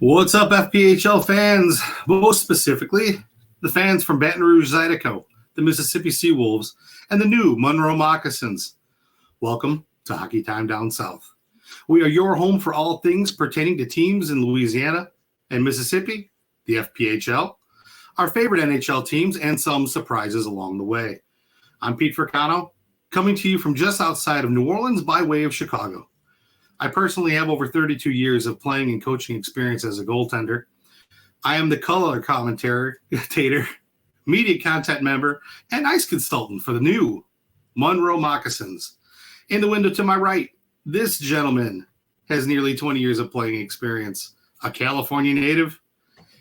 What's up, FPHL fans? Most specifically, the fans from Baton Rouge Zydeco, the Mississippi Seawolves, and the new Monroe Moccasins. Welcome to Hockey Time Down South. We are your home for all things pertaining to teams in Louisiana and Mississippi, the FPHL, our favorite NHL teams, and some surprises along the way. I'm Pete Fricano, coming to you from just outside of New Orleans by way of Chicago. I personally have over 32 years of playing and coaching experience as a goaltender. I am the color commentator, media content member, and ice consultant for the new Monroe Moccasins. In the window to my right, this gentleman has nearly 20 years of playing experience. A California native,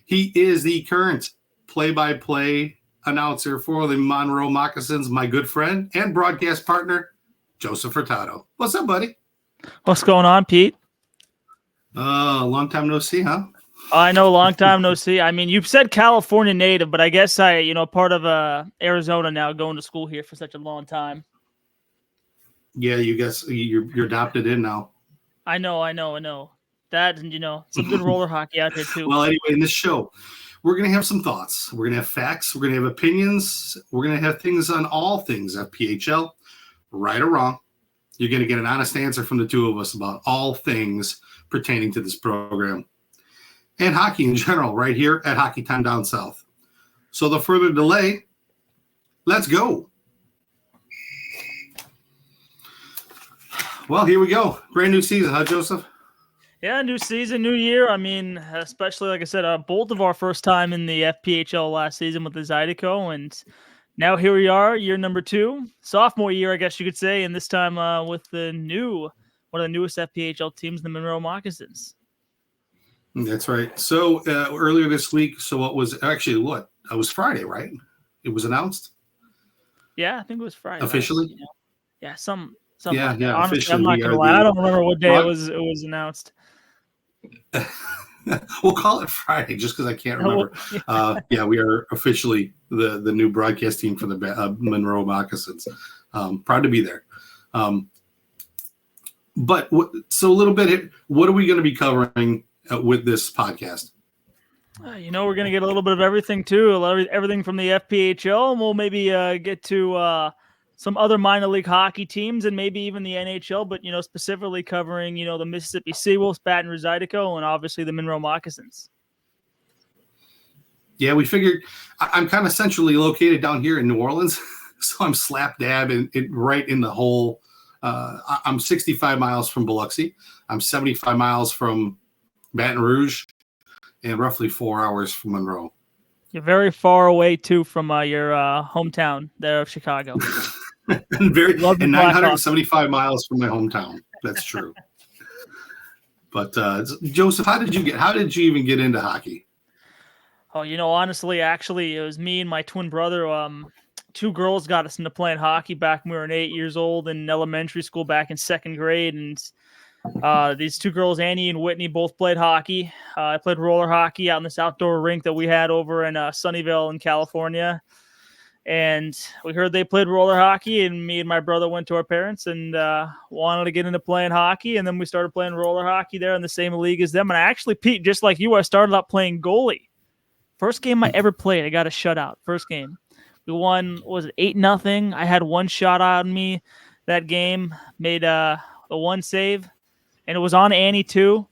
he is the current play-by-play announcer for the Monroe Moccasins, my good friend and broadcast partner, Joseph Furtado. What's up, buddy? What's going on, Pete? Long time no see, huh? I know, long time no see. I mean, you've said California native, but I guess part of Arizona now, going to school here for such a long time. Yeah, you guess you're adopted in now. I know. That, and some good roller hockey out there too. Well, anyway, in this show, we're going to have some thoughts. We're going to have facts. We're going to have opinions. We're going to have things on all things FPHL, right or wrong. You're going to get an honest answer from the two of us about all things pertaining to this program and hockey in general right here at Hockey Time Down South. So the further delay, let's go. Well, here we go. Brand new season, huh, Joseph? Yeah, new season, new year. I mean, especially, like I said, both of our first time in the FPHL last season with the Zydeco, and now here we are, year number 2, sophomore year, I guess you could say, and this time with one of the newest FPHL teams, the Monroe Moccasins. That's right. So earlier this week, it was Friday, right? It was announced? Yeah, I think it was Friday. Officially? Yeah, some. Yeah, honestly, officially. I'm not gonna lie. I don't remember what day it was announced. We'll call it Friday just because I can't remember. We are officially the new broadcast team for the Monroe Moccasins. Proud to be there. So a little bit, what are we going to be covering with this podcast? We're going to get a little bit of everything too. Everything from the FPHL, and we'll maybe get to some other minor league hockey teams and maybe even the NHL, but, specifically covering, the Mississippi Seawolves, Baton Rouge Zydeco, and obviously the Monroe Moccasins. Yeah, we figured I'm kind of centrally located down here in New Orleans, so I'm slap dab right in the whole. I'm 65 miles from Biloxi. I'm 75 miles from Baton Rouge and roughly 4 hours from Monroe. You're very far away, too, from your hometown there of Chicago. and 975 miles from my hometown. That's true. But Joseph, how did you even get into hockey? Oh, honestly, actually, it was me and my twin brother. 2 girls got us into playing hockey back when we were 8 years old in elementary school back in 2nd grade. And these 2 girls, Annie and Whitney, both played hockey. I played roller hockey out in this outdoor rink that we had over in Sunnyvale in California. And we heard they played roller hockey, and me and my brother went to our parents and wanted to get into playing hockey. And then we started playing roller hockey there in the same league as them. And I actually, Pete, just like you, I started out playing goalie. First game I ever played, I got a shutout. First game. We won, 8-0? I had 1 shot on me that game, made the 1 save, and it was on Annie too.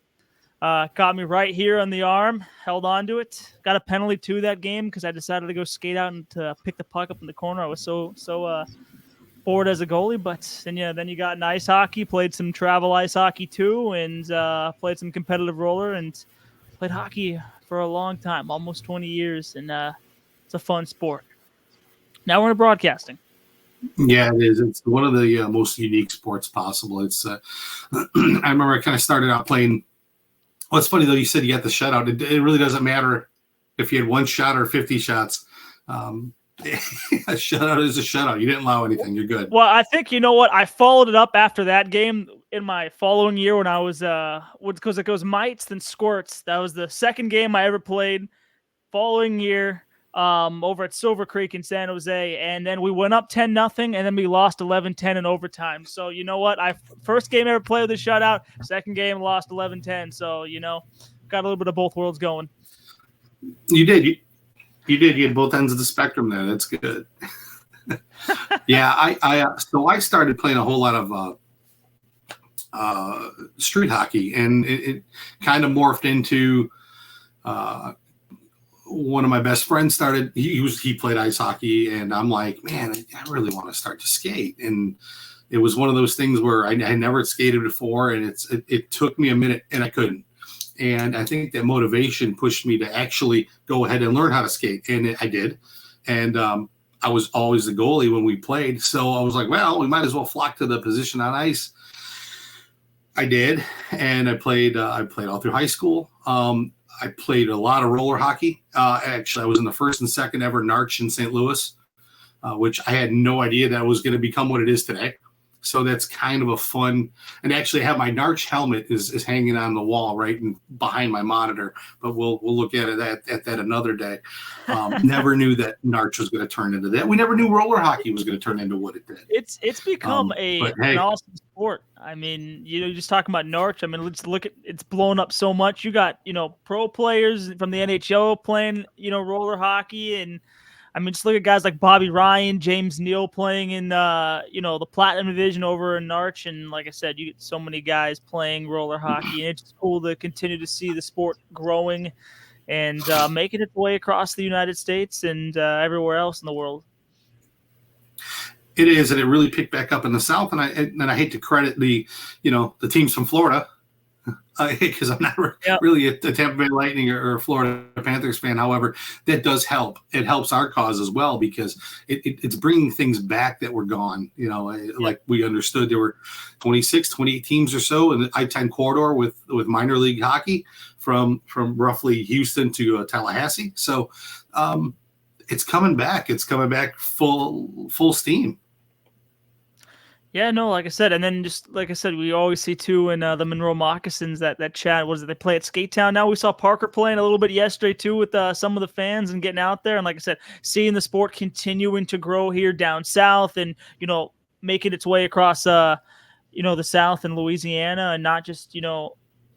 Caught me right here on the arm, held on to it. Got a penalty too that game because I decided to go skate out and to pick the puck up in the corner. I was so bored as a goalie, but then you got in ice hockey, played some travel ice hockey too, and played some competitive roller and played hockey for a long time, almost 20 years, and it's a fun sport. Now we're into broadcasting. Yeah, it is. It's one of the most unique sports possible. It's I remember I kind of started out playing. Well, it's funny though. You said you got the shutout. It really doesn't matter if you had 1 shot or 50 shots. A shutout is a shutout. You didn't allow anything. You're good. Well, I think I followed it up after that game in my following year when I was because it goes mites then squirts. That was the 2nd game I ever played. Following year. Over at Silver Creek in San Jose, and then we went up 10-0, and then we lost 11-10 in overtime. So first game I ever played with a shutout, 2nd game lost 11-10. So got a little bit of both worlds going. You did. You did. You had both ends of the spectrum there. That's good. Yeah, so I started playing a whole lot of street hockey, and it kind of morphed into one of my best friends started. He played ice hockey, and I'm like, man, I really want to start to skate. And it was one of those things where I never skated before, and it took me a minute, and I couldn't. And I think that motivation pushed me to actually go ahead and learn how to skate, and I did. And I was always the goalie when we played, so I was like, well, we might as well flock to the position on ice. I did, and I played all through high school. I played a lot of roller hockey. Actually, I was in the first and second ever Narch in St. Louis, which I had no idea that was going to become what it is today. So that's kind of a fun, and actually have my Narch helmet is hanging on the wall right behind my monitor, but we'll look at it at that another day. Never knew that Narch was going to turn into that. We never knew roller hockey was going to turn into what it did. It's become an awesome sport. I mean, you're just talking about Narch. I mean, let's look at, it's blown up so much. You got, pro players from the NHL playing, roller hockey, and I mean, just look at guys like Bobby Ryan, James Neal playing in, the Platinum Division over in Narch. And like I said, you get so many guys playing roller hockey, and it's cool to continue to see the sport growing and making its way across the United States and everywhere else in the world. It is, and it really picked back up in the South. And I hate to credit the teams from Florida, because I'm not really a Tampa Bay Lightning or a Florida Panthers fan. However, that does help. It helps our cause as well, because it's bringing things back that were gone. Like we understood there were 26, 28 teams or so in the I-10 corridor with minor league hockey from roughly Houston to Tallahassee. So it's coming back. It's coming back full steam. Yeah, no, like I said, and then just like I said, we always see too in the Monroe Moccasins that chat. They play at Skate Town now? We saw Parker playing a little bit yesterday too with some of the fans and getting out there. And like I said, seeing the sport continuing to grow here down south, and making its way across the South and Louisiana, and not just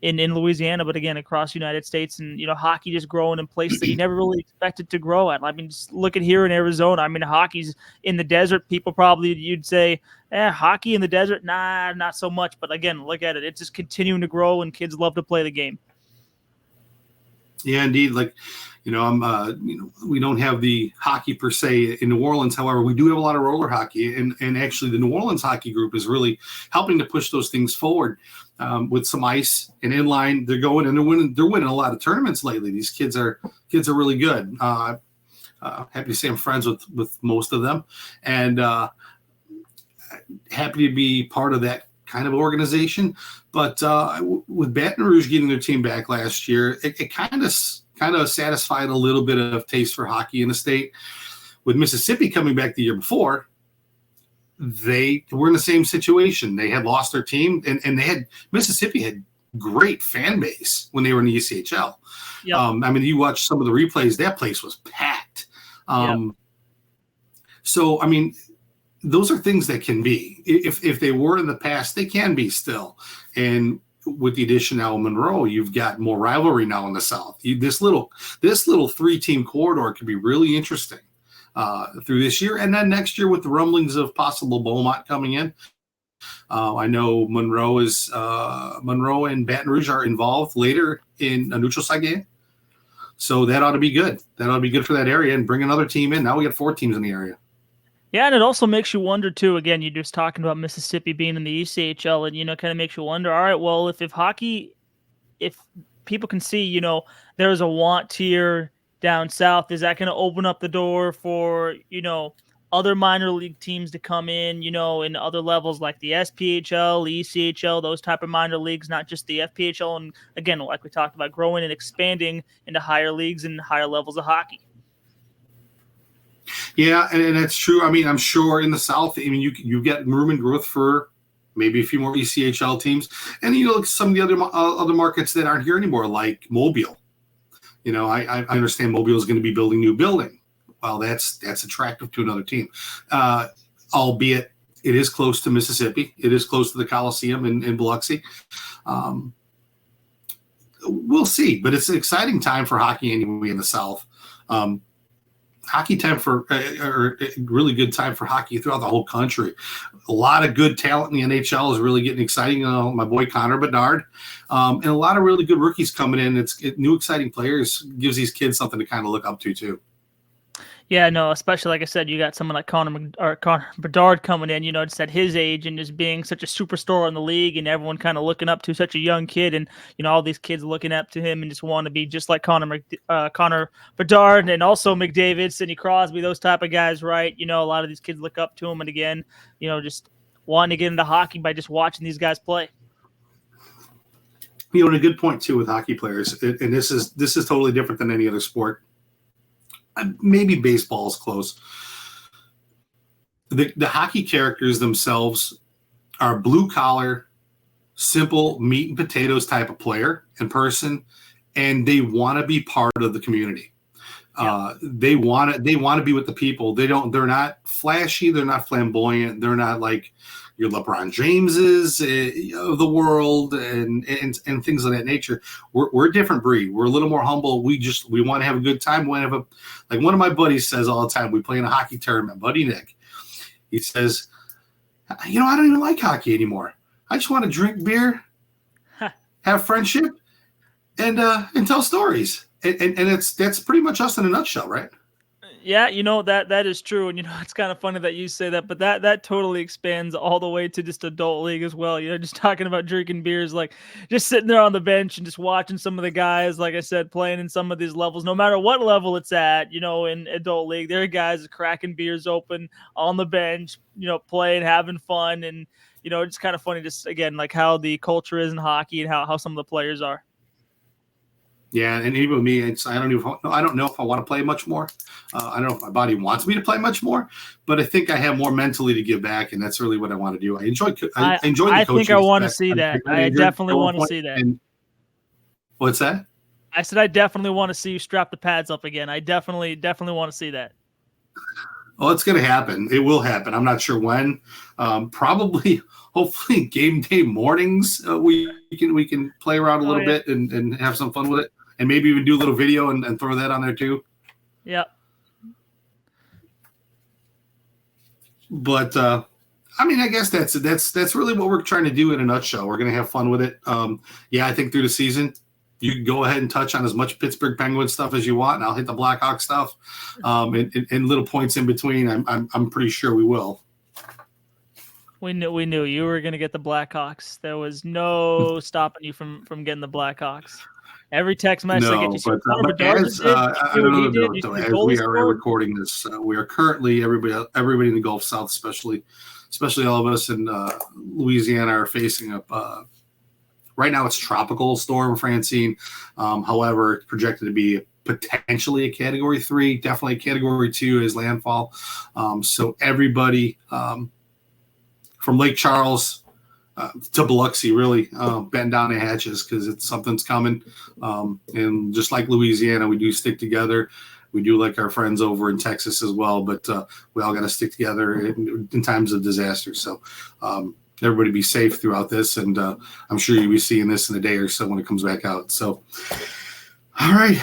in Louisiana, but again across the United States, and hockey just growing in places that you never really expected to grow at. I mean, just look at here in Arizona. I mean, hockey's in the desert. People probably, you'd say, hockey in the desert, nah, not so much. But again, look at it; it's just continuing to grow, and kids love to play the game. Yeah, indeed. Like, we don't have the hockey per se in New Orleans. However, we do have a lot of roller hockey, and actually the New Orleans hockey group is really helping to push those things forward with some ice and inline. They're going and they're winning a lot of tournaments lately. These kids are really good. Happy to say I'm friends with most of them, and happy to be part of that kind of organization. But with Baton Rouge getting their team back last year, it kind of satisfied a little bit of taste for hockey in the state. With Mississippi coming back the year before, they were in the same situation. They had lost their team, and Mississippi had great fan base when they were in the ECHL. Yep. I mean, you watch some of the replays, that place was packed. So, I mean, those are things that can be. If they were in the past, they can be still. And with the addition now of Monroe, you've got more rivalry now in the South. This little 3-team corridor could be really interesting through this year, and then next year with the rumblings of possible Beaumont coming in. I know Monroe and Baton Rouge are involved later in a neutral site game, so that ought to be good. That ought to be good for that area, and bring another team in. Now we got 4 teams in the area. Yeah, and it also makes you wonder too. Again, you're just talking about Mississippi being in the ECHL, and kind of makes you wonder. All right, well, if hockey, if people can see, there's a want tier down south, is that going to open up the door for other minor league teams to come in, in other levels like the SPHL, the ECHL, those type of minor leagues, not just the FPHL, and again, like we talked about, growing and expanding into higher leagues and higher levels of hockey. Yeah, and that's true. I mean, I'm sure in the South, I mean, you get room and growth for maybe a few more ECHL teams, and look at some of the other markets that aren't here anymore, like Mobile. I understand Mobile is going to be building new building. Well, that's attractive to another team, albeit it is close to Mississippi. It is close to the Coliseum in Biloxi. we'll see. But it's an exciting time for hockey anyway in the South. Hockey time or a really good time for hockey throughout the whole country. A lot of good talent in the NHL is really getting exciting. My boy Connor Bedard, and a lot of really good rookies coming in. New exciting players gives these kids something to kind of look up to too. Yeah, no, especially like I said, you got someone like Connor Bedard coming in, just at his age and just being such a superstar in the league and everyone kind of looking up to such a young kid. And, all these kids looking up to him and just want to be just like Connor Bedard and also McDavid, Sidney Crosby, those type of guys, right? A lot of these kids look up to him. And again, just wanting to get into hockey by just watching these guys play. And a good point too with hockey players, and this is totally different than any other sport. Maybe baseball is close. The hockey characters themselves are blue collar, simple meat and potatoes type of player and person, and they want to be part of the community. Yeah. They want to be with the people. They're not flashy. They're not flamboyant. They're not like your LeBron Jameses of the world and things of that nature. We're a different breed. We're a little more humble. We want to have a good time. We want to have like one of my buddies says all the time, we play in a hockey tournament, Buddy Nick. He says, I don't even like hockey anymore. I just want to drink beer, have friendship, and tell stories. And that's pretty much us in a nutshell, right? Yeah, that is true. And it's kind of funny that you say that, but that totally expands all the way to just adult league as well. Just talking about drinking beers, like just sitting there on the bench and just watching some of the guys, like I said, playing in some of these levels, no matter what level it's at, in adult league, there are guys cracking beers open on the bench, playing, having fun. And, it's kind of funny just again, like how the culture is in hockey and how some of the players are. Yeah, and even with me, I don't know if I want to play much more. I don't know if my body wants me to play much more, but I think I have more mentally to give back, and that's really what I want to do. I enjoy the coaching. I think I want to see that. I definitely want to see that. What's that? I said I definitely want to see you strap the pads up again. I definitely want to see that. Oh, it's going to happen. It will happen. I'm not sure when. Probably, hopefully, game day mornings. We can play around a little bit and have some fun with it. And maybe even do a little video and throw that on there too. Yeah. But I guess that's really what we're trying to do in a nutshell. We're going to have fun with it. I think through the season, you can go ahead and touch on as much Pittsburgh Penguins stuff as you want, and I'll hit the Blackhawks stuff, and little points in between. I'm pretty sure we will. We knew you were going to get the Blackhawks. There was no stopping you from getting the Blackhawks. Every text message I get you. But as we are recording this, we are currently everybody in the Gulf South, especially all of us in Louisiana, are facing up. Right now, it's tropical storm Francine. However, it's projected to be potentially a Category 3, definitely a Category 2 as landfall. So everybody from Lake Charles to Biloxi, really bend down the hatches because something's coming. And just like Louisiana, we do stick together. We do like our friends over in Texas as well, but we all got to stick together in times of disaster. So everybody be safe throughout this, and I'm sure you'll be seeing this in a day or so when it comes back out. So, all right.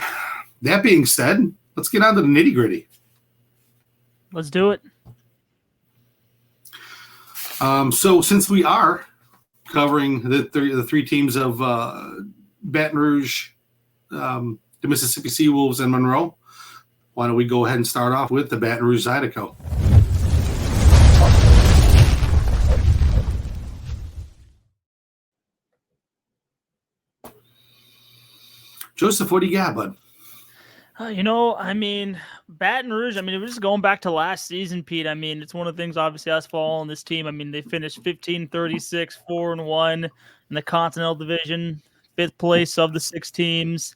That being said, let's get on to the nitty-gritty. Let's do it. So since we are covering the three teams of Baton Rouge, the Mississippi Seawolves, and Monroe, why don't we go ahead and start off with the Baton Rouge Zydeco. Joseph, what do you got, bud? Baton Rouge, we're just going back to last season, Pete. It's one of the things, obviously, us following this team. They finished 15-36, 4-1 in the Continental Division, 5th place of the 6 teams,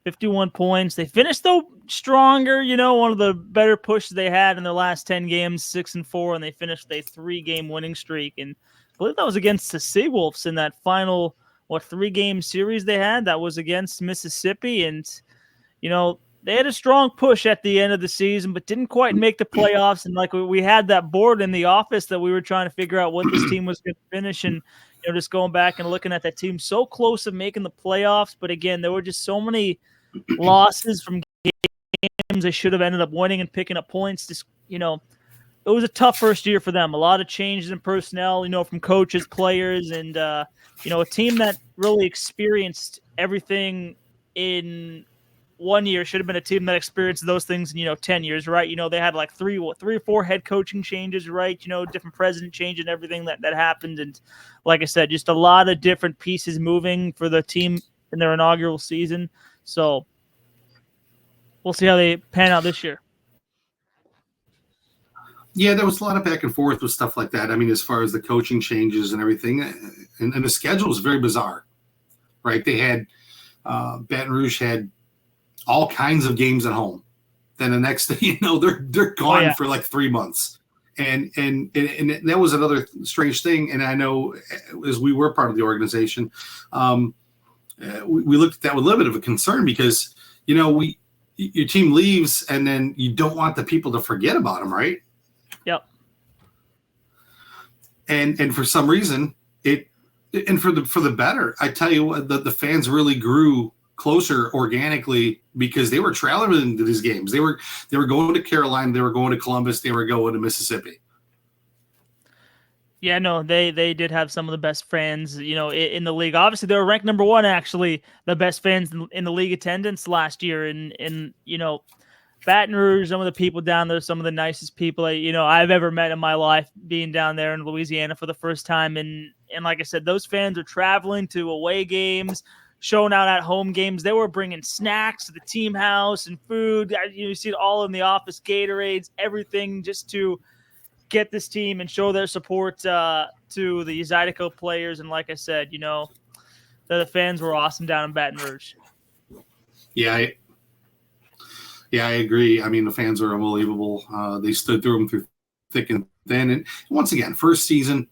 51 points. They finished, though, stronger, one of the better pushes they had in their last 10 games, 6-4, and they finished a 3-game winning streak. And I believe that was against the Seawolves in that final, 3-game series they had. That was against Mississippi. And, they had a strong push at the end of the season, but didn't quite make the playoffs. And like we had that board in the office that we were trying to figure out what this team was going to finish, and just going back and looking at that team, so close of making the playoffs, but again, there were just so many losses from games they should have ended up winning and picking up points. Just it was a tough first year for them. A lot of changes in personnel, from coaches, players, and a team that really experienced everything in 1 year should have been a team that experienced those things in 10 years, right? They had like three or four head coaching changes, right? Different president change and everything that happened, and like I said, just a lot of different pieces moving for the team in their inaugural season. So we'll see how they pan out this year. Yeah, there was a lot of back and forth with stuff like that. I mean, as far as the coaching changes and everything, and the schedule was very bizarre, right? They had Baton Rouge had all kinds of games at home. Then the next thing they're gone for like 3 months, and that was another strange thing. And I know, as we were part of the organization, we looked at that with a little bit of a concern because your team leaves and then you don't want the people to forget about them, right? Yep. And for some reason for the better, I tell you what, the fans really grew closer organically because they were traveling to these games. They were going to Carolina, they were going to Columbus, they were going to Mississippi. Yeah, no, they did have some of the best fans, in the league. Obviously, they were ranked number one, actually, the best fans in the league attendance last year. And Baton Rouge, some of the people down there, some of the nicest people I've ever met in my life, being down there in Louisiana for the first time. And like I said, those fans are traveling to away games, showing out at home games. They were bringing snacks to the team house and food. You see it all in the office, Gatorades, everything, just to get this team and show their support to the Zydeco players. And like I said, the fans were awesome down in Baton Rouge. Yeah, I agree. I mean, the fans are unbelievable. They stood through them through thick and thin. And once again, first season,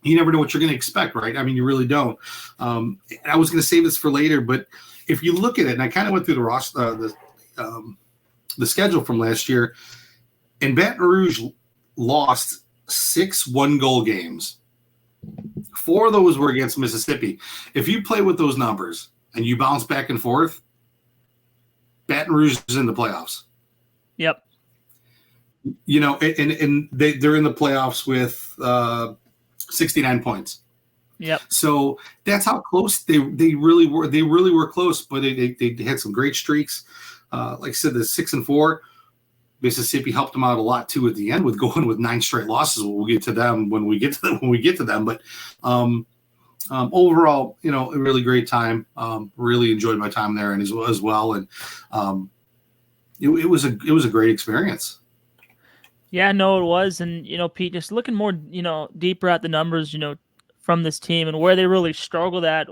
you never know what you're going to expect, right? I mean, you really don't. And I was going to save this for later, but if you look at it, and I kind of went through the schedule from last year, and Baton Rouge lost 6 one-goal games. 4 of those were against Mississippi. If you play with those numbers and you bounce back and forth, Baton Rouge is in the playoffs. Yep. And they're in the playoffs with 69 points. Yep. So that's how close they really were. They really were close, but they had some great streaks. Like I said, the 6-4. Mississippi helped them out a lot too at the end with going with 9 straight losses. We'll get to them when we get to them. But overall, a really great time. Really enjoyed my time there and as well. And it was a great experience. Yeah, no, it was. And Pete, just looking more deeper at the numbers, from this team and where they really struggled at.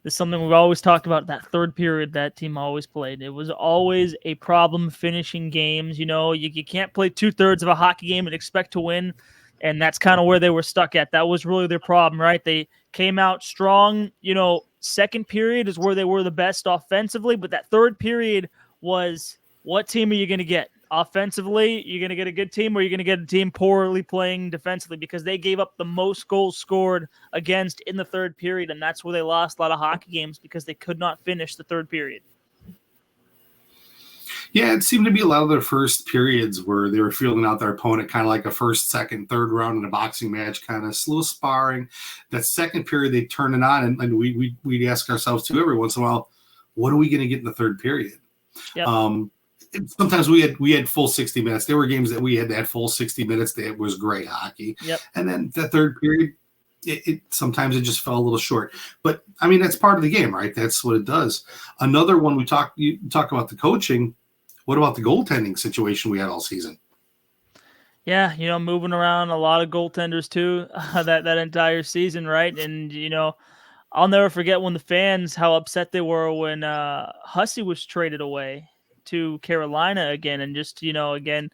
Is something we've always talked about, that third period that team always played. It was always a problem finishing games. You can't play 2/3 of a hockey game and expect to win, and that's kind of where they were stuck at. That was really their problem, right? They came out strong. Second period is where they were the best offensively, but that third period was, what team are you going to get? Offensively, you're going to get a good team, or you're going to get a team poorly playing defensively, because they gave up the most goals scored against in the third period, and that's where they lost a lot of hockey games, because they could not finish the third period. Yeah, it seemed to be a lot of their first periods where they were feeling out their opponent kind of like a first, second, third round in a boxing match, kind of slow sparring. That second period, they turned it on, and we'd ask ourselves too every once in a while, what are we going to get in the third period? Yep. Sometimes we had full 60 minutes. There were games that we had that full 60 minutes that was great hockey. Yep. And then the third period, it sometimes it just fell a little short. But I mean, that's part of the game, right? That's what it does. Another one, you talk about the coaching. What about the goaltending situation we had all season? Yeah, moving around a lot of goaltenders too, that entire season, right? And I'll never forget when the fans, how upset they were when Hussey was traded away to Carolina again. And just, again,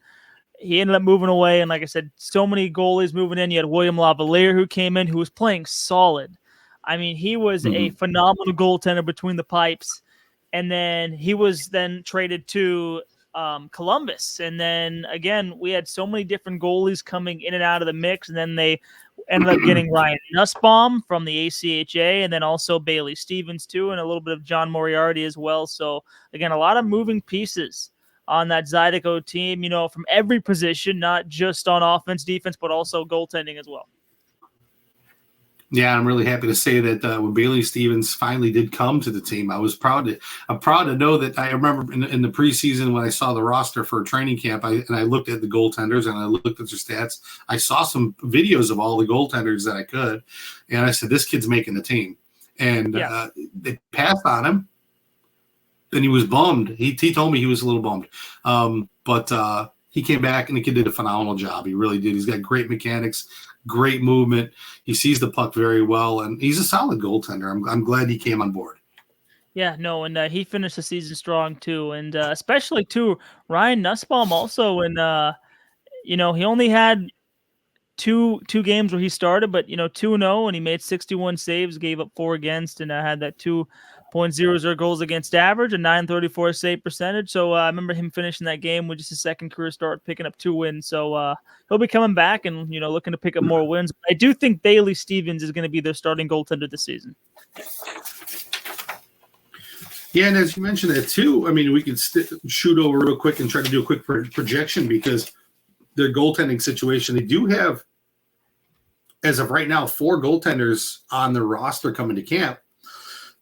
he ended up moving away. And like I said, so many goalies moving in. You had William Lavalier who came in, who was playing solid. I mean, he was a phenomenal goaltender between the pipes. and then he was then traded to Columbus. And then again, we had so many different goalies coming in and out of the mix, and then they ended up getting Ryan Nussbaum from the ACHA, and then also Bailey Stevens too, and a little bit of John Moriarty as well. So again, a lot of moving pieces on that Zydeco team, from every position, not just on offense, defense, but also goaltending as well. Yeah, I'm really happy to say that when Bailey Stevens finally did come to the team, I'm proud to know that I remember in the preseason when I saw the roster for training camp, I looked at the goaltenders and I looked at their stats. I saw some videos of all the goaltenders that I could, and I said, this kid's making the team. And they passed on him, and he was bummed. He told me he was a little bummed. But he came back, and the kid did a phenomenal job. He really did. He's got great mechanics, great movement. He sees the puck very well, and he's a solid goaltender. I'm glad he came on board. Yeah, no, and he finished the season strong too, and especially too Ryan Nussbaum also. And he only had two games where he started, but 2-0, and he made 61 saves, gave up 4 against, and had that 2.00 goals against average, a .934 save percentage. So I remember him finishing that game with just his second career start, picking up 2 wins. So he'll be coming back and looking to pick up more wins. I do think Bailey Stevens is going to be their starting goaltender this season. Yeah, and as you mentioned that too, I mean, we could shoot over real quick and try to do a quick projection, because their goaltending situation, they do have, as of right now, 4 goaltenders on their roster coming to camp.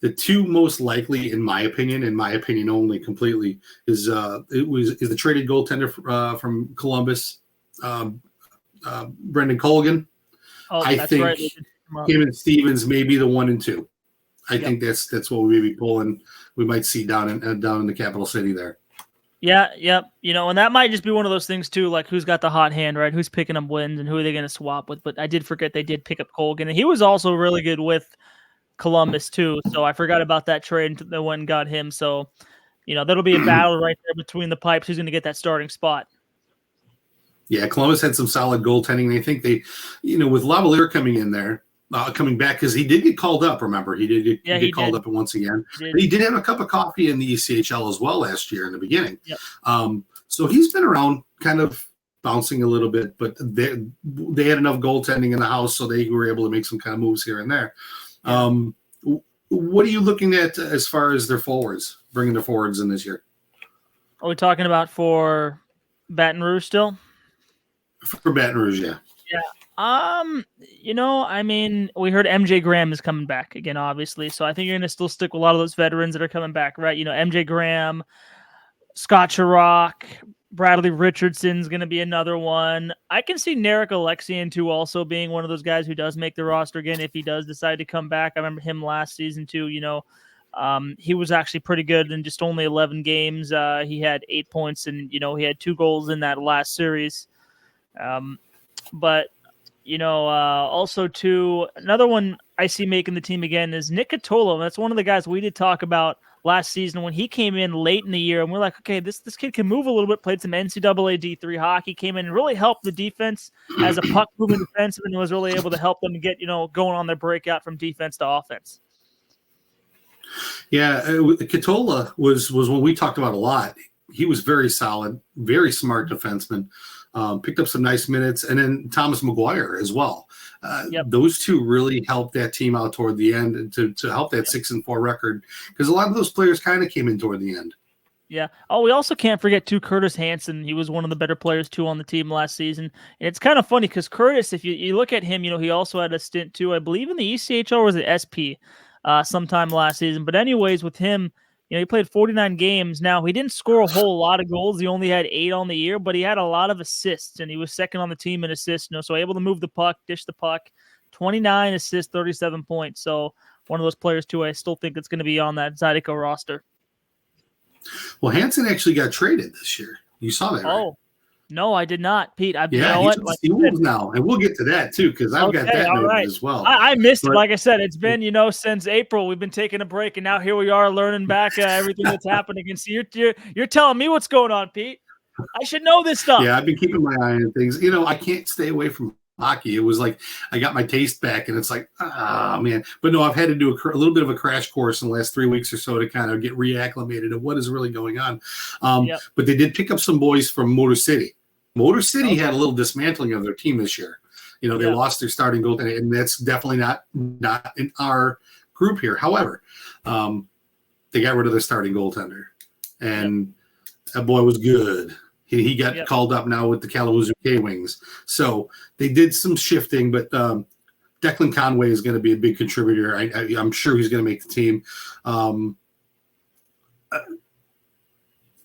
The 2 most likely, in my opinion only completely, is the traded goaltender from Columbus, Brendan Colgan. Oh, I think right. him and Stevens may be the 1 and 2. I think that's what we may be pulling. We might see down in the capital city there. Yeah, yep. And that might just be one of those things too, like who's got the hot hand, right? Who's picking up wins and who are they going to swap with? But I did forget they did pick up Colgan, and he was also really good with Columbus too. So I forgot about that trade that went and got him. So, that'll be a battle right there between the pipes. Who's going to get that starting spot? Yeah, Columbus had some solid goaltending. I think they, with Lavalier coming in there, coming back, because he did get called up. Remember, he did get called up once again. But he did have a cup of coffee in the ECHL as well last year in the beginning. Yep. So he's been around, kind of bouncing a little bit, but they had enough goaltending in the house, so they were able to make some kind of moves here and there. What are you looking at as far as their forwards, bringing their forwards in this year? Are we talking about for Baton Rouge still? For Baton Rouge, yeah. Yeah. I mean, we heard MJ Graham is coming back again, obviously. So I think you're going to still stick with a lot of those veterans that are coming back, right? MJ Graham, Scott Chirac, Bradley Richardson's going to be another one. I can see Narek Alexian too, also being one of those guys who does make the roster again if he does decide to come back. I remember him last season too. He was actually pretty good in just only 11 games. He had 8 points, and he had 2 goals in that last series. But also too, another one I see making the team again is Nick Catola. That's one of the guys we did talk about last season when he came in late in the year, and we're like, okay, this kid can move a little bit. Played some NCAA D3 hockey, came in and really helped the defense as a puck moving defenseman, and was really able to help them get going on their breakout from defense to offense. Yeah, Catola was one we talked about a lot. He was very solid, very smart defenseman. Picked up some nice minutes, and then Thomas McGuire as well. Those 2 really helped that team out toward the end, and to help that 6-4 record, because a lot of those players kind of came in toward the end. Yeah. Oh, we also can't forget too Curtis Hanson. He was one of the better players too on the team last season. And it's kind of funny because Curtis, if you look at him, he also had a stint too, I believe in the ECHL or was it SP sometime last season. But anyways, with him, he played 49 games. Now, he didn't score a whole lot of goals. He only had 8 on the year, but he had a lot of assists, and he was second on the team in assists. So able to move the puck, dish the puck, 29 assists, 37 points. So one of those players, too, I still think it's going to be on that Zydeco roster. Well, Hanson actually got traded this year. You saw that, right? Oh, no, I did not, Pete. He's with the Steelers now, and we'll get to that too, because I've got that noted as well. I missed it. Like I said, it's been since April. We've been taking a break, and now here we are learning back everything that's happening. And so you're telling me what's going on, Pete. I should know this stuff. Yeah, I've been keeping my eye on things. I can't stay away from hockey. It was like I got my taste back, and it's like, man. But no, I've had to do a little bit of a crash course in the last 3 weeks or so to kind of get reacclimated to what is really going on. But they did pick up some boys from Motor City. Motor City had a little dismantling of their team this year. They lost their starting goaltender, and that's definitely not in our group here. However, they got rid of their starting goaltender, and that boy was good. He got called up now with the Kalamazoo K-Wings. So they did some shifting, but Declan Conway is going to be a big contributor. I'm sure he's going to make the team.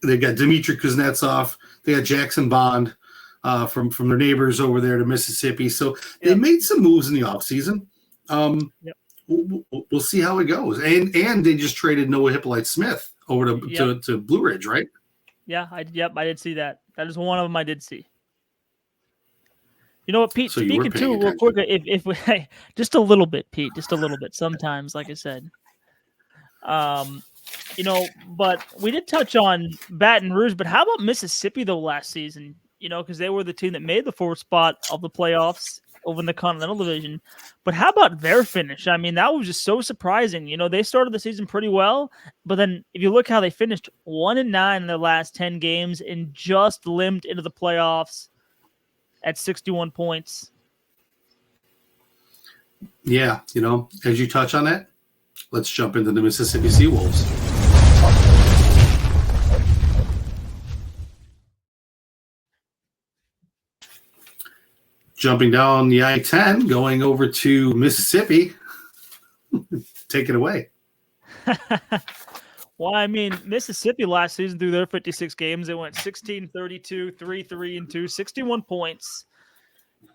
They've got Dmitry Kuznetsov. They got Jackson Bond from their neighbors over there to Mississippi. So they made some moves in the offseason. We'll see how it goes. And they just traded Noah Hippolyte-Smith over to Blue Ridge, right? Yeah, I did see that. That is one of them I did see. You know what, Pete? So speaking too, real quick, if we just a little bit, Pete, just a little bit. Sometimes, like I said, but we did touch on Baton Rouge. But how about Mississippi though last season? Because they were the team that made the fourth spot of the playoffs over in the Continental Division. But how about their finish? I mean, that was just so surprising. They started the season pretty well, but then if you look how they finished 1-9 in their last 10 games and just limped into the playoffs at 61 points. Yeah, as you touch on that, let's jump into the Mississippi Seawolves. Jumping down the I-10, going over to Mississippi. Take it away. Well, I mean, Mississippi last season through their 56 games, they went 16-32, 3-3-2, 61 points.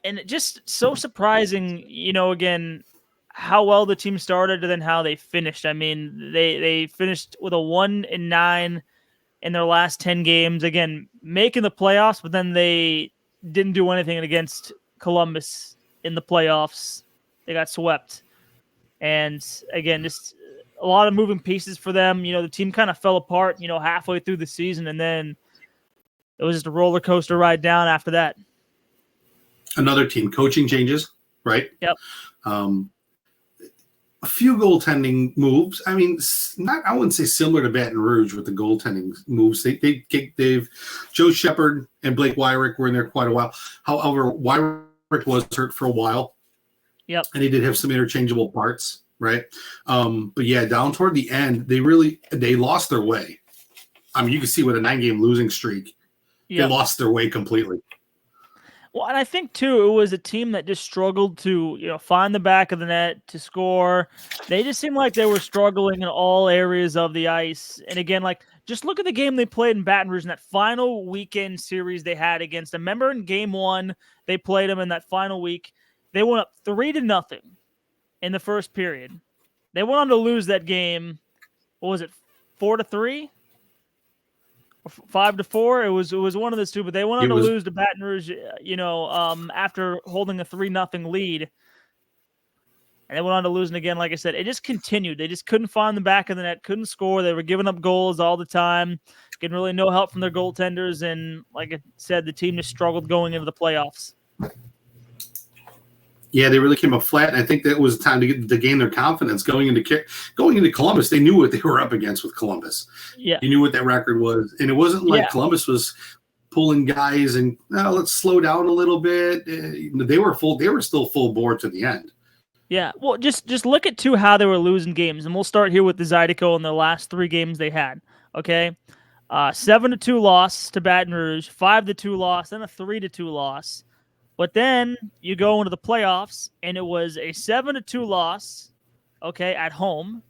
And it just so surprising, again, how well the team started and then how they finished. I mean, they finished with a 1-9 in their last 10 games. Again, making the playoffs, but then they didn't do anything against Columbus in the playoffs. They got swept. And again, just a lot of moving pieces for them. The team kind of fell apart, halfway through the season, and then it was just a roller coaster ride down after that. Another team coaching changes, right? Yep. A few goaltending moves. I mean, I wouldn't say similar to Baton Rouge with the goaltending moves. They've Joe Shepard and Blake Wyrick were in there quite a while. However, Wyrick was hurt for a while. Yep. And he did have some interchangeable parts, right? But yeah, down toward the end, they lost their way. I mean, you can see with a 9-game losing streak, they lost their way completely. Well, and I think, too, it was a team that just struggled to, find the back of the net to score. They just seemed like they were struggling in all areas of the ice. And again, just look at the game they played in Baton Rouge in that final weekend series they had against them. Remember in game 1, they played them in that final week. They went up 3-0 in the first period. They went on to lose that game. What was it, 4-3? 5-4. It was one of those two, but they went on to lose to Baton Rouge, after holding a 3-0 lead. And they went on to losing again. Like I said, it just continued. They just couldn't find the back of the net, couldn't score. They were giving up goals all the time, getting really no help from their goaltenders. And like I said, the team just struggled going into the playoffs. Yeah, they really came up flat, and I think that was time to gain their confidence going into Columbus. They knew what they were up against with Columbus. Yeah, you knew what that record was, and it wasn't like Columbus was pulling guys and let's slow down a little bit. They were full. They were still full bore to the end. Yeah, well, just look at how they were losing games, and we'll start here with the Zydeco in the last 3 games they had. Okay, 7-2 loss to Baton Rouge, 5-2 loss, then a 3-2 loss. But then you go into the playoffs, and it was a 7-2 loss, at home,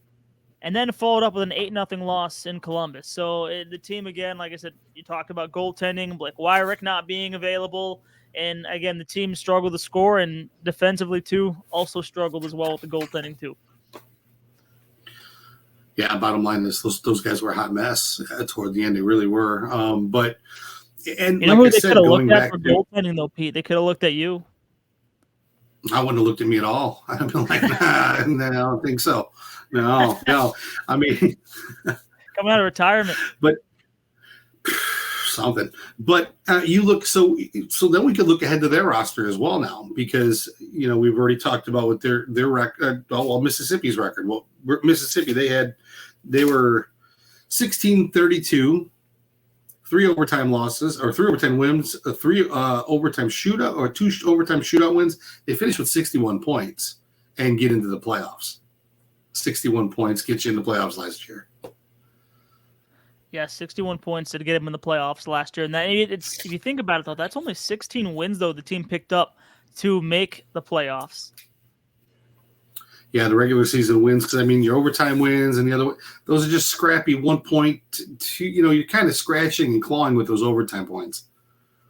and then followed up with an 8-0 loss in Columbus. So the team, again, like I said, you talked about goaltending, Blake Wyrick not being available, and again, the team struggled to score, and defensively, too, also struggled as well with the goaltending, too. Yeah, bottom line is those guys were a hot mess toward the end. They really were. But and who they could have looked at for goaltending, though, Pete? They could have looked at you. I wouldn't have looked at me at all. I'd been like, no, I don't think so. No. I mean, coming out of retirement. But something. But you look so then we could look ahead to their roster as well now, because we've already talked about what their record. Mississippi's record. Well, Mississippi they were 16-32, 3 overtime losses or 3 overtime wins, 3 overtime shootout or 2 overtime shootout wins. They finished with 61 points and get into the playoffs. 61 points get you in the playoffs last year. Yeah, 61 points to get him in the playoffs last year. And if you think about it, though, that's only 16 wins, though, the team picked up to make the playoffs. Yeah, the regular season wins, because, your overtime wins and the other – those are just scrappy 1 point. You're kind of scratching and clawing with those overtime points.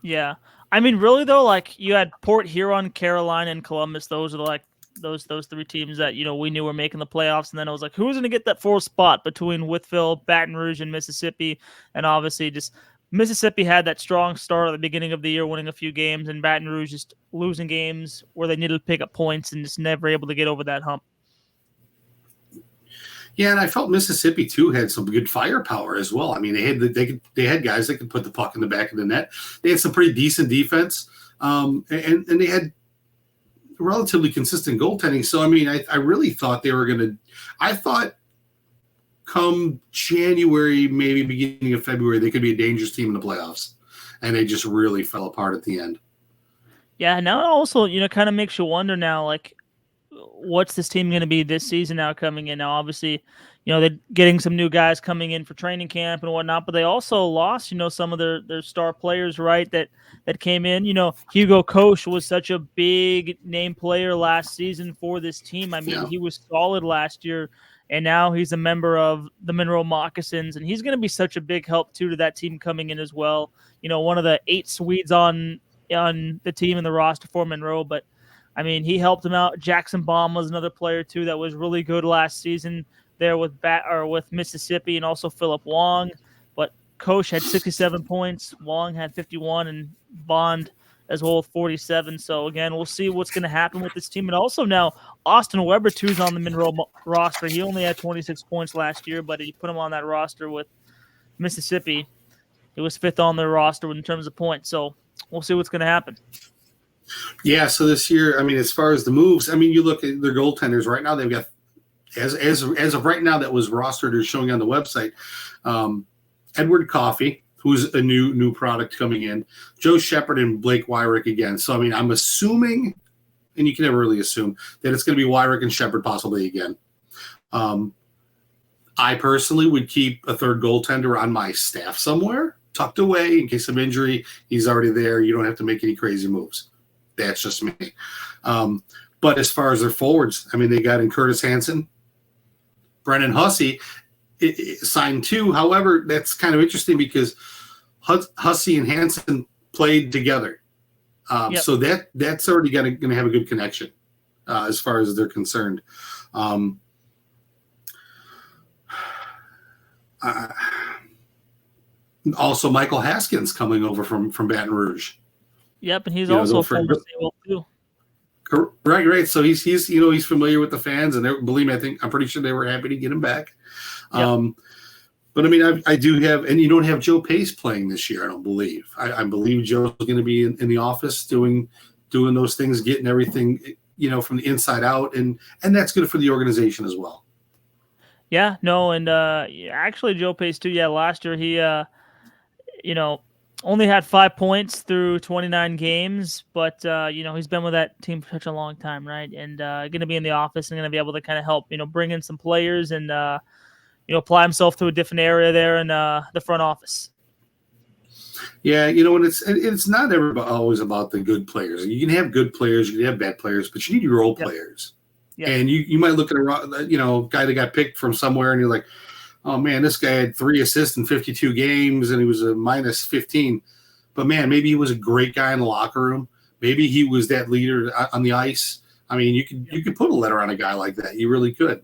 Yeah. Really, though, you had Port Huron, Carolina, and Columbus. Those are, those 3 teams that we knew were making the playoffs, and then I was like, who's going to get that 4th spot between Wytheville, Baton Rouge, and Mississippi? And obviously, just Mississippi had that strong start at the beginning of the year, winning a few games, and Baton Rouge just losing games where they needed to pick up points and just never able to get over that hump. Yeah, and I felt Mississippi too had some good firepower as well. They had guys that could put the puck in the back of the net. They had some pretty decent defense, and they had relatively consistent goaltending. So, I really thought they were going to – I thought come January, maybe beginning of February, they could be a dangerous team in the playoffs. And they just really fell apart at the end. Yeah, now it also, kind of makes you wonder now, what's this team going to be this season now coming in? Now, obviously, they're getting some new guys coming in for training camp and whatnot, but they also lost, some of their star players, right, that came in. Hugo Koch was such a big name player last season for this team. He was solid last year, and now he's a member of the Monroe Moccasins, and he's going to be such a big help, too, to that team coming in as well. One of the 8 Swedes on the team in the roster for Monroe, but he helped him out. Jackson Baum was another player, too, that was really good last season there with Mississippi, and also Philip Wong. But Koch had 67 points, Wong had 51, and Bond as well with 47. So, again, we'll see what's going to happen with this team. And also now Austin Weber, too, is on the Monroe roster. He only had 26 points last year, but he put him on that roster with Mississippi. He was 5th on their roster in terms of points. So we'll see what's going to happen. Yeah, so this year, as far as the moves, you look at their goaltenders right now. They've got, as of right now, that was rostered or showing on the website. Edward Coffey, who's a new product coming in. Joe Shepard and Blake Wyrick again. So I'm assuming, and you can never really assume, that it's going to be Wyrick and Shepard possibly again. I personally would keep a 3rd goaltender on my staff somewhere, tucked away in case of injury. He's already there. You don't have to make any crazy moves. That's just me. But as far as their forwards, they got in Curtis Hanson, Brennan Hussey signed 2. However, that's kind of interesting because Hussey and Hanson played together. So that's already going to have a good connection as far as they're concerned. Also, Michael Haskins coming over from Baton Rouge. Yep, and he's also from Louisville too. Right. So he's familiar with the fans, and believe me, I'm pretty sure they were happy to get him back. Yep. But I do have, and you don't have Joe Pace playing this year. I don't believe. I believe Joe's going to be in the office doing those things, getting everything from the inside out, and that's good for the organization as well. Yeah. No, and actually Joe Pace too. Yeah, last year he only had 5 points through 29 games, but he's been with that team for such a long time, right? And going to be in the office and going to be able to kind of help, bring in some players and apply himself to a different area there in the front office. Yeah, and it's not always about the good players. You can have good players, you can have bad players, but you need your role players. Yep. And you might look at a guy that got picked from somewhere, and you're like, oh, man, this guy had 3 assists in 52 games, and he was a minus 15. But, man, maybe he was a great guy in the locker room. Maybe he was that leader on the ice. You could put a letter on a guy like that. You really could.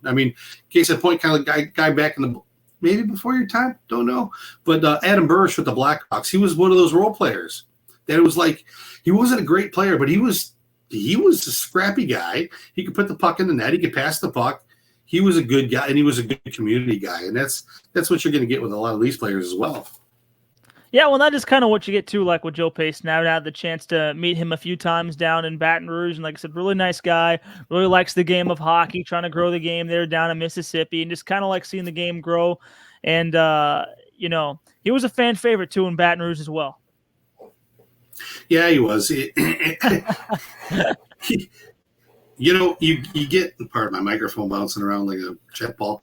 Case in point, kind of guy back in the maybe before your time, don't know. But Adam Burrish with the Blackhawks, he was one of those role players. That it was like he wasn't a great player, but he was a scrappy guy. He could put the puck in the net. He could pass the puck. He was a good guy, and he was a good community guy, and that's what you're going to get with a lot of these players as well. Yeah, well, that is kind of what you get to, like with Joe Pace. Now, I had the chance to meet him a few times down in Baton Rouge, and like I said, really nice guy. Really likes the game of hockey, trying to grow the game there down in Mississippi, and just kind of like seeing the game grow. And he was a fan favorite too in Baton Rouge as well. Yeah, he was. You get, pardon my microphone bouncing around like a jet ball.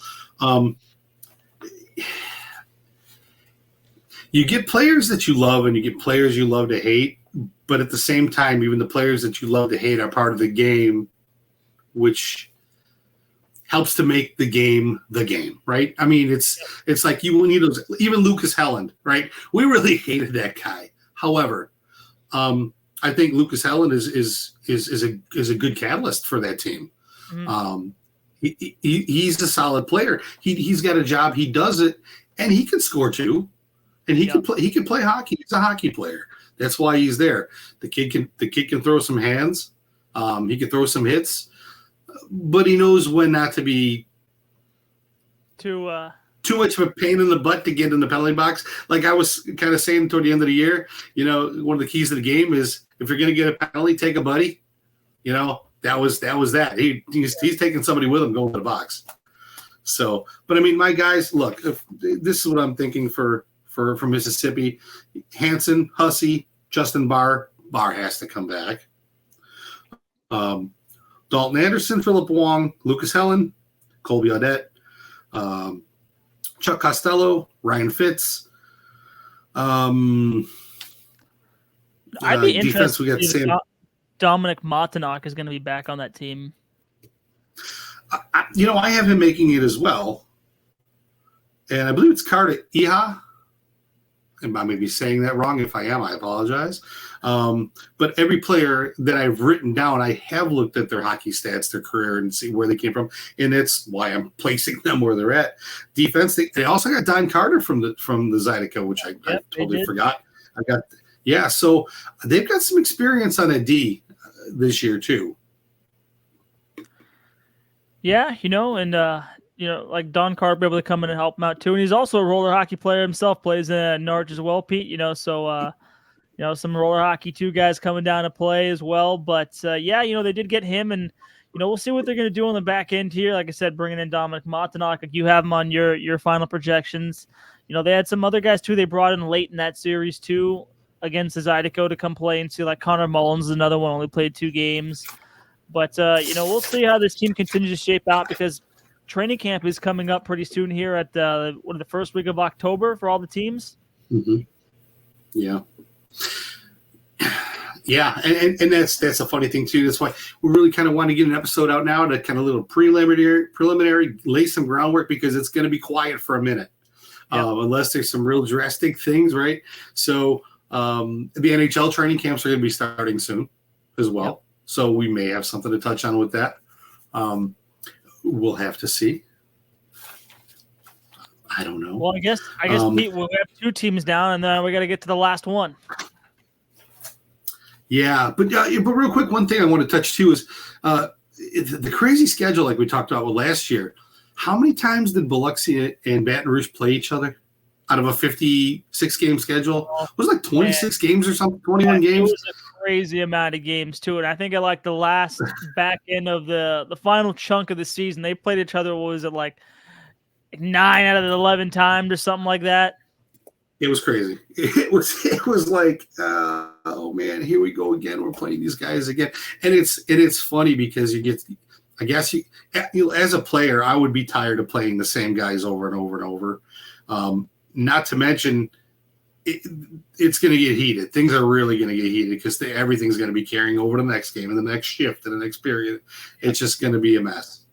You get players that you love and you get players you love to hate, but at the same time, even the players that you love to hate are part of the game, which helps to make the game, right? I mean, it's like you need those, even Lucas Helland, right? We really hated that guy. However, I think Lucas Helland is a good catalyst for that team. Mm-hmm. He's a solid player. He's got a job. He does it, and he can score too. And he can play. He can play hockey. He's a hockey player. That's why he's there. The kid can throw some hands. He can throw some hits, but he knows when not to be too much of a pain in the butt to get in the penalty box. Like I was kind of saying toward the end of the year, one of the keys to the game is if you're going to get a penalty, take a buddy. That was that. He's taking somebody with him going to the box. So, but I mean, my guys, look, this is what I'm thinking for Mississippi. Hanson, Hussey, Justin Barr. Barr has to come back. Dalton Anderson, Philip Wong, Lucas Helland, Colby Audette, Chuck Costello, Ryan Fitz. I'd be interested. Defense, we got the same. Dominic Montanak is going to be back on that team. I have him making it as well. And I believe it's Carter Iha. And I may be saying that wrong. If I am, I apologize. But every player that I've written down, I have looked at their hockey stats, their career, and see where they came from. And that's why I'm placing them where they're at. Defense, they also got Don Carter from the Zydeco, which I totally forgot. So they've got some experience on a D this year too. Yeah, like Don Carter able to come in and help him out too. And he's also a roller hockey player himself, plays in Norwich as well, Pete, so some roller hockey two guys coming down to play as well. But they did get him, and we'll see what they're going to do on the back end here. Like I said, bringing in Dominic Montanak, like you have him on your final projections. They had some other guys too. They brought in late in that series too against the Zydeco to come play and see, like Connor Mullins is another one, only played 2 games. But, we'll see how this team continues to shape out because training camp is coming up pretty soon here at the first week of October for all the teams. Mm-hmm. Yeah. Yeah, and that's a funny thing too. That's why we really kind of want to get an episode out now to kind of little preliminary lay some groundwork because it's going to be quiet for a minute, unless there's some real drastic things, right? So the NHL training camps are going to be starting soon as well. Yep. So we may have something to touch on with that. We'll have to see. I don't know. Well, I guess Pete, we'll have 2 teams down, and then we got to get to the last one. Yeah, but real quick, one thing I want to touch too is the crazy schedule like we talked about with last year. How many times did Biloxi and Baton Rouge play each other out of a 56-game schedule? It was like 26 games or something, 21 games. It was a crazy amount of games too, and I think at like the last back end of the final chunk of the season, they played each other. What was it, like 9 out of the 11 times or something like that? It was crazy. It was like, oh man, here we go again. We're playing these guys again, and it's funny because you get, I guess you as a player, I would be tired of playing the same guys over and over and over. Not to mention, it's going to get heated. Things are really going to get heated because everything's going to be carrying over to the next game and the next shift and the next period. It's just going to be a mess.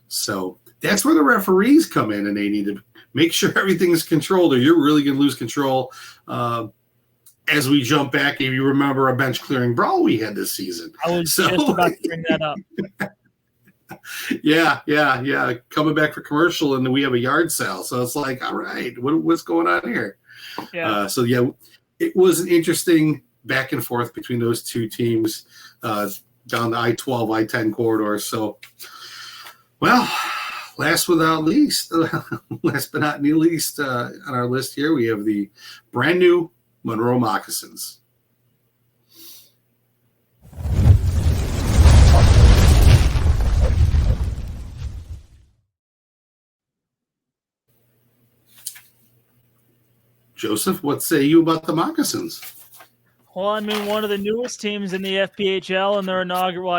So that's where the referees come in, and they need to make sure everything's controlled, or you're really going to lose control. As we jump back, if you remember a bench clearing brawl we had this season. I was just about to bring that up. Yeah. Coming back for commercial, and then we have a yard sale. So it's like, all right, what's going on here? Yeah. It was an interesting back and forth between those 2 teams down the I-12, I-10 corridor. So, well, last without least, last but not least on our list here, we have the brand new Monroe Moccasins. Joseph, what say you about the Moccasins? Well, I mean, one of the newest teams in the FPHL in their inaugural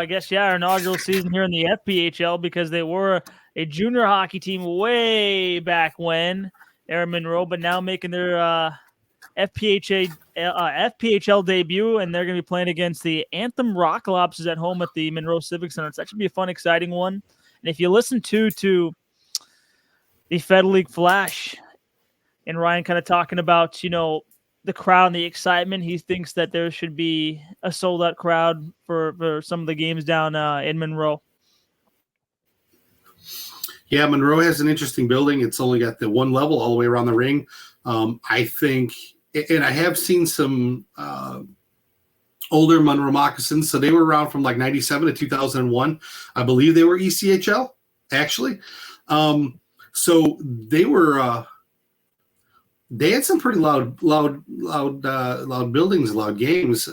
season here in the FPHL, because they were a junior hockey team way back when, Aaron Monroe, but now making their FPHL debut, and they're going to be playing against the Anthem Rock Lobsters at home at the Monroe Civic Center. So that should be a fun, exciting one. And if you listen to the Fed League Flash, and Ryan kind of talking about, the crowd and the excitement, he thinks that there should be a sold-out crowd for some of the games down in Monroe. Yeah, Monroe has an interesting building. It's only got the one level all the way around the ring. I think, and I have seen some older Monroe Moccasins. So they were around from like 97 to 2001. I believe they were ECHL, actually. So they were... they had some pretty loud buildings, loud games,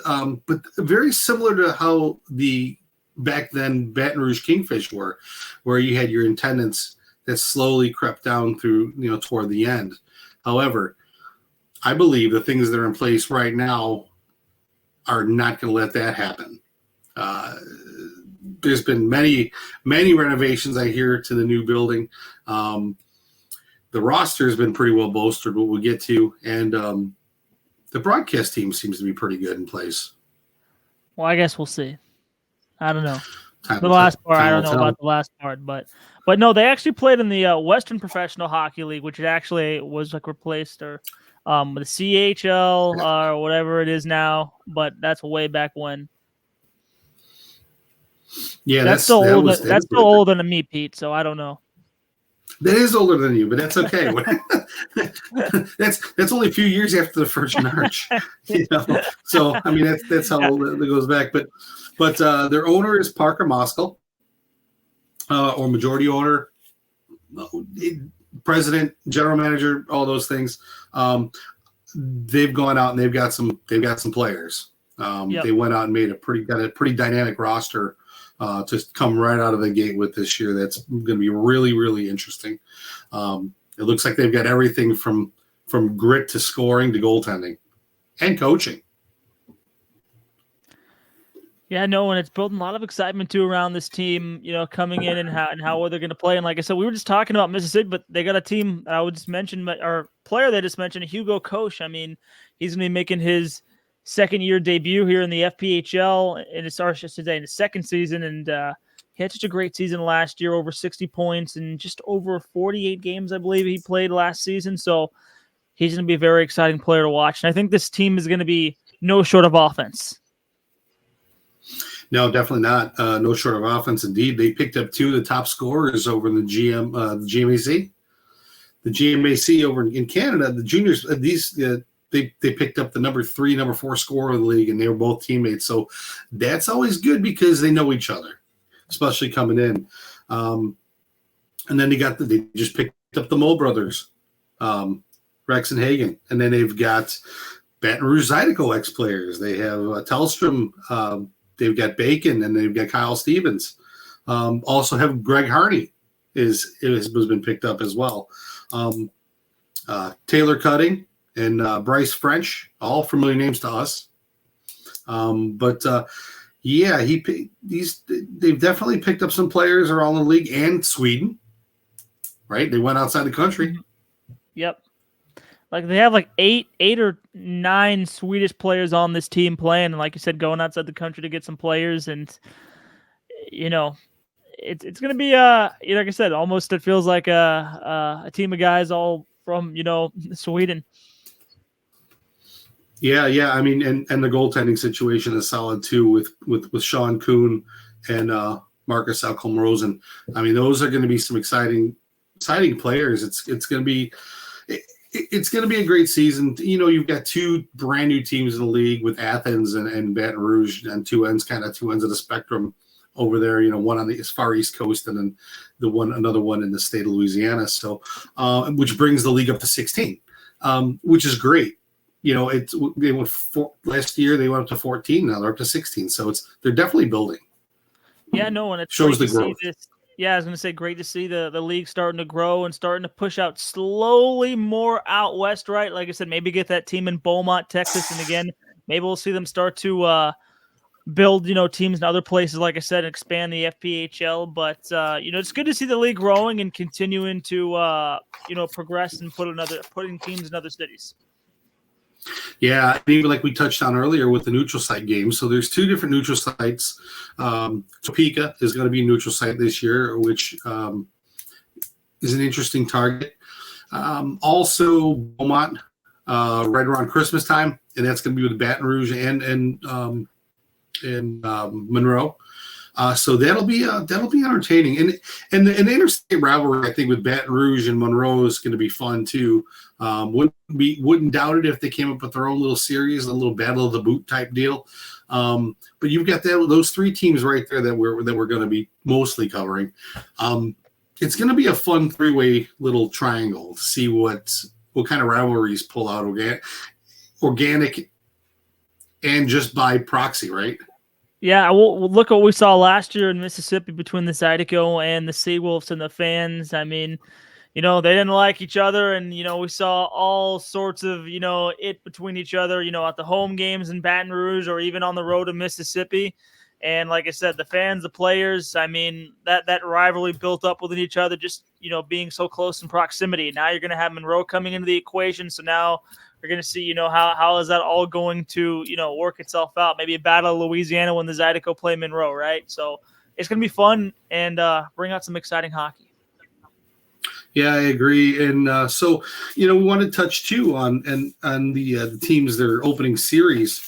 but very similar to how the back then Baton Rouge Kingfish were, where you had your attendance that slowly crept down through, toward the end. However, I believe the things that are in place right now are not going to let that happen. There's been many renovations, I hear, to the new building. The roster has been pretty well bolstered, what we'll get to, and the broadcast team seems to be pretty good in place. Well, I guess we'll see. I don't know. I don't know about the last part, but no, they actually played in the Western Professional Hockey League, which actually was like replaced or the CHL or whatever it is now, but that's way back when. Yeah, that's still older than me, Pete. So I don't know. That is older than you, but that's okay. that's only a few years after the first March, So I mean, that's how old it goes back. But their owner is Parker Moskal, or majority owner, president, general manager, all those things. They've gone out and they've got some players. They went out and made a pretty dynamic roster. To come right out of the gate with this year. That's going to be really, really interesting. It looks like they've got everything from grit to scoring to goaltending and coaching. Yeah, no, and it's building a lot of excitement too around this team, coming in and how well they're going to play. And like I said, we were just talking about Mississippi, but they got a team I would just mention, our player they just mentioned, Hugo Koch. I mean, he's going to be making his second-year debut here in the FPHL, and it starts just today in the second season, and he had such a great season last year, over 60 points and just over 48 games, I believe he played last season, so he's going to be a very exciting player to watch, and I think this team is going to be no short of offense. No, definitely not. No short of offense, indeed. They picked up two of the top scorers over in the GMAC. The GMAC over in Canada, the juniors, They picked up the number 3, number 4 scorer of the league, and they were both teammates. So that's always good because they know each other, especially coming in. And then they just picked up the Mole brothers, Rex and Hagen, and then they've got Baton Rouge Zydeco ex-players. They have Tellstrom. They've got Bacon, and they've got Kyle Stevens. Also have Greg Harney has been picked up as well. Taylor Cutting and Bryce French, all familiar names to us. They've definitely picked up some players around the league and Sweden, right? They went outside the country. Yep. Like they have like eight or nine Swedish players on this team playing, and like you said, going outside the country to get some players, and it's gonna be like I said, almost it feels like a team of guys all from Sweden. Yeah. I mean, and the goaltending situation is solid too with Sean Kuhn and Marcus Alcom-Rosen. I mean, those are going to be some exciting players. It's going to be a great season. You've got two brand new teams in the league with Athens and Baton Rouge on two ends of the spectrum over there. One on the far East Coast, and then another one in the state of Louisiana. So, which brings the league up to 16, which is great. They went last year. They went up to 14. Now they're up to 16. So they're definitely building. Yeah, no, and it shows the growth. Yeah, I was going to say, great to see the league starting to grow and starting to push out slowly more out west, right? Like I said, maybe get that team in Beaumont, Texas, and again, maybe we'll see them start to build, teams in other places, like I said, and expand the FPHL. But it's good to see the league growing and continuing to progress and putting teams in other cities. Yeah, even like we touched on earlier with the neutral site games. So there's 2 different neutral sites. Topeka is going to be a neutral site this year, which is an interesting target. Also, Beaumont, right around Christmas time, and that's going to be with Baton Rouge and Monroe. So that'll be entertaining, and the interstate rivalry, I think, with Baton Rouge and Monroe is going to be fun too. Wouldn't doubt it if they came up with their own little series, a little battle of the boot type deal. But you've got those 3 teams right there that we're going to be mostly covering. It's going to be a fun 3-way little triangle to see what kind of rivalries pull out organic and just by proxy, right? Yeah, well, look what we saw last year in Mississippi between the Zydeco and the Seawolves and the fans. I mean, they didn't like each other, and we saw all sorts of it between each other. At the home games in Baton Rouge or even on the road to Mississippi. And like I said, the fans, the players, I mean, that rivalry built up within each other, just being so close in proximity. Now you're going to have Monroe coming into the equation, so now we're going to see, how is that all going to, work itself out? Maybe a battle of Louisiana when the Zydeco play Monroe, right? So it's going to be fun and bring out some exciting hockey. Yeah, I agree. And so, we want to touch too on the teams, their opening series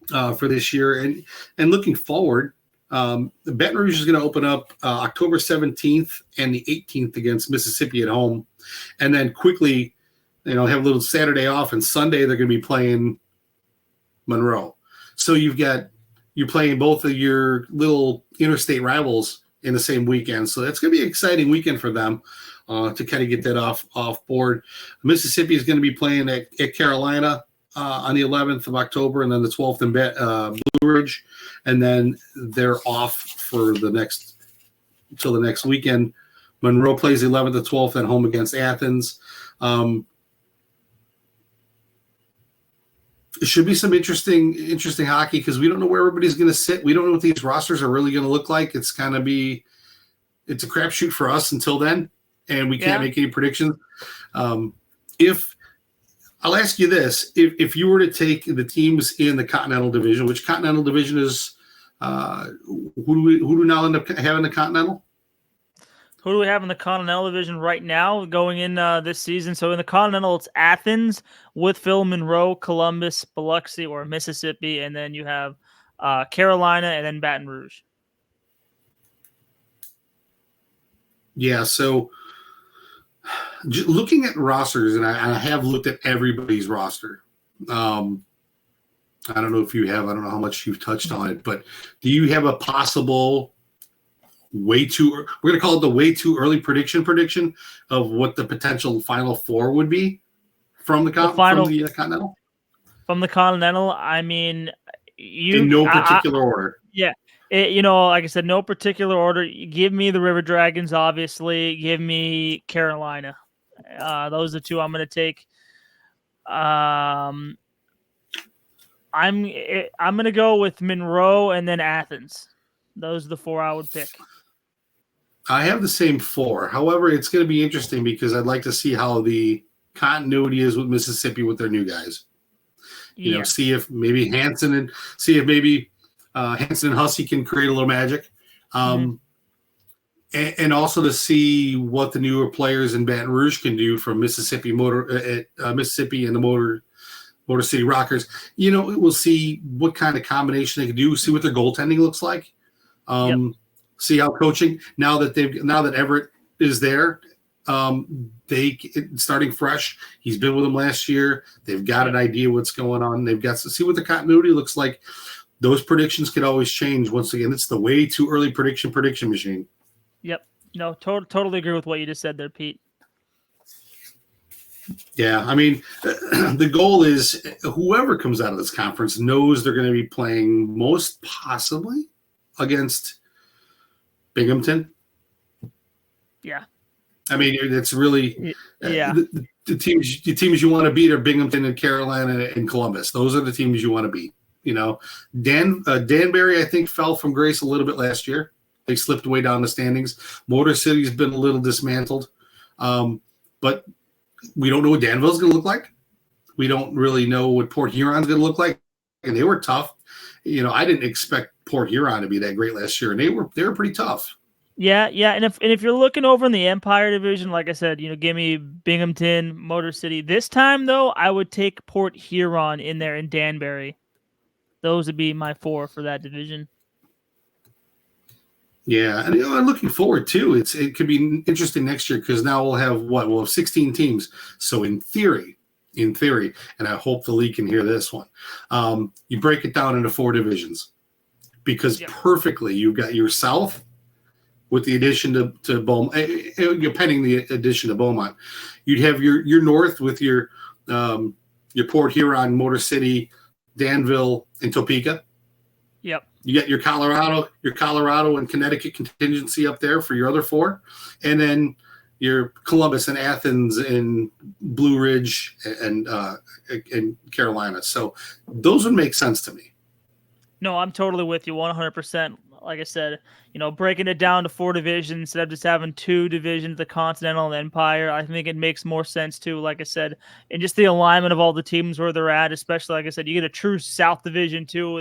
for this year, and looking forward. Baton Rouge is going to open up October 17th and the 18th against Mississippi at home, and then quickly, have a little Saturday off, and Sunday they're going to be playing Monroe. So you're playing both of your little interstate rivals in the same weekend. So that's going to be an exciting weekend for them to kind of get that off board. Mississippi is going to be playing at Carolina on the 11th of October, and then the 12th in Blue Ridge, and then they're off for the next weekend. Monroe plays the 11th to 12th at home against Athens. It should be some interesting hockey because we don't know where everybody's going to sit. We don't know what these rosters are really going to look like. It's a crapshoot for us until then, and we can't make any predictions. If I'll ask you this, if you were to take the teams in the Continental Division, which Continental Division is, who do we now end up having the Continental? Who do we have in the Continental Division right now going in this season? So in the Continental, it's Athens, Wytheville, Monroe, Columbus, Biloxi, or Mississippi, and then you have Carolina and then Baton Rouge. Yeah, so looking at rosters, and I have looked at everybody's roster. I don't know if you have. I don't know how much you've touched on it, but do you have a possible we're going to call it the way too early prediction of what the potential Final Four would be from the Continental? From the Continental, I mean, in no particular order. Yeah. Like I said, no particular order. Give me the River Dragons, obviously. Give me Carolina. Those are the 2 I'm going to take. I'm going to go with Monroe and then Athens. Those are the 4 I would pick. I have the same 4. However, it's going to be interesting because I'd like to see how the continuity is with Mississippi with their new guys. See if maybe Hansen and Hussey can create a little magic. And also to see what the newer players in Baton Rouge can do from Mississippi and the Motor City Rockers. We'll see what kind of combination they can do, see what their goaltending looks like. See how coaching, now that Everett is there, they starting fresh. He's been with them last year. They've got an idea what's going on. They've got to see what the continuity looks like. those predictions could always change. Once again, it's the way too early prediction machine. Yep. No, totally agree with what you just said there, Pete. Yeah, I mean, the goal is whoever comes out of this conference knows they're going to be playing most possibly against Binghamton. Yeah. I mean, it's really the teams you want to beat are Binghamton and Carolina and Columbus. Those are the teams you want to beat. You know, Danbury, I think, fell from grace a little bit last year. They slipped way down the standings. Motor City's been a little dismantled, but we don't know what Danville's going to look like. We don't really know what Port Huron's going to look like, and they were tough. You know, I didn't expect Port Huron to be that great last year, and they were pretty tough. Yeah, and if you're looking over in the Empire Division, like I said, you know, give me Binghamton, Motor City. This time, though, I would take Port Huron in there in Danbury. Those would be my 4 for that division. Yeah, and I'm looking forward too. It could be interesting next year because now we'll have 16 teams. So in theory, and I hope the league can hear this one. You break it down into 4 divisions because perfectly you've got your South with the addition to Beaumont. You're pending the addition to Beaumont. You'd have your North with your Port Huron, Motor City, Danville, and Topeka. Yep. You got your Colorado and Connecticut contingency up there for your other 4, and then your Columbus and Athens and Blue Ridge and Carolina. So those would make sense to me. No, I'm totally with you 100%. Like I said, you know, breaking it down to 4 divisions instead of just having 2 divisions, the Continental and Empire, I think it makes more sense too, like I said, and just the alignment of all the teams where they're at, especially, like I said, you get a true South Division too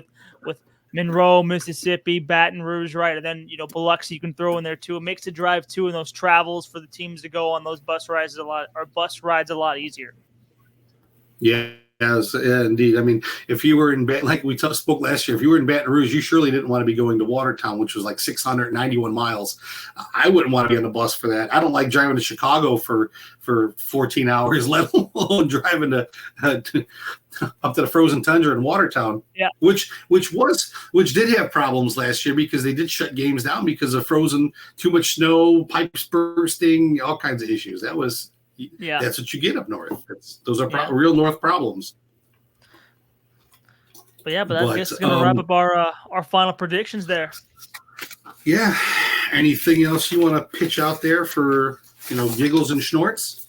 with Monroe, Mississippi, Baton Rouge, right? And then, you know, Biloxi you can throw in there too. It makes the drive too and those travels for the teams to go on those bus rides a lot easier. Yeah. Yes, indeed. I mean, if you were in like we spoke last year, if you were in Baton Rouge, you surely didn't want to be going to Watertown, which was like 691 miles. I wouldn't want to be on the bus for that. I don't like driving to Chicago for 14 hours, let alone driving to up to the frozen tundra in Watertown. Yeah, which did have problems last year because they did shut games down because of frozen, too much snow, pipes bursting, all kinds of issues. That's what you get up north. Those are real north problems. But I guess it's going to wrap up our final predictions there. Yeah. Anything else you want to pitch out there for, giggles and schnorts?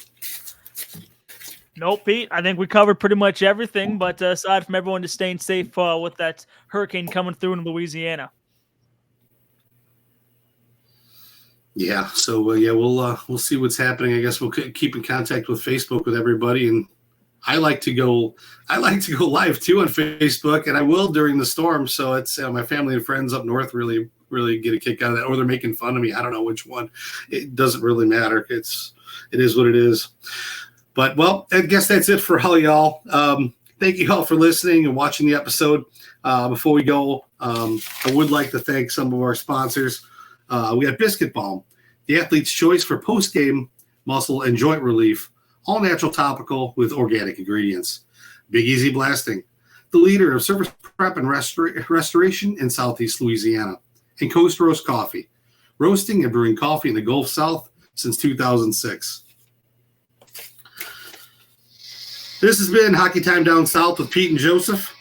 Nope, Pete. I think we covered pretty much everything, but aside from everyone just staying safe with that hurricane coming through in Louisiana. Yeah. So we'll see what's happening. I guess we'll keep in contact with Facebook with everybody, and I like to go live too on Facebook, and I will during the storm. So it's my family and friends up north really get a kick out of that, or they're making fun of me. I don't know which one. It doesn't really matter. It is what it is. But I guess that's it for all y'all. Thank you all for listening and watching the episode. Before we go, I would like to thank some of our sponsors. We got Biscuit Balm, the athlete's choice for post-game muscle and joint relief, all natural topical with organic ingredients. Big Easy Blasting, the leader of service prep and restoration in Southeast Louisiana. And Coast Roast Coffee, roasting and brewing coffee in the Gulf South since 2006. This has been Hockey Time Down South with Pete and Joseph.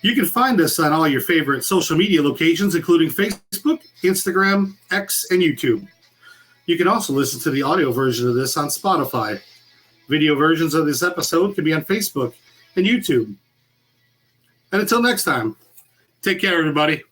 You can find us on all your favorite social media locations, including Facebook, Instagram, X, and YouTube. You can also listen to the audio version of this on Spotify. Video versions of this episode can be on Facebook and YouTube. And until next time, take care, everybody.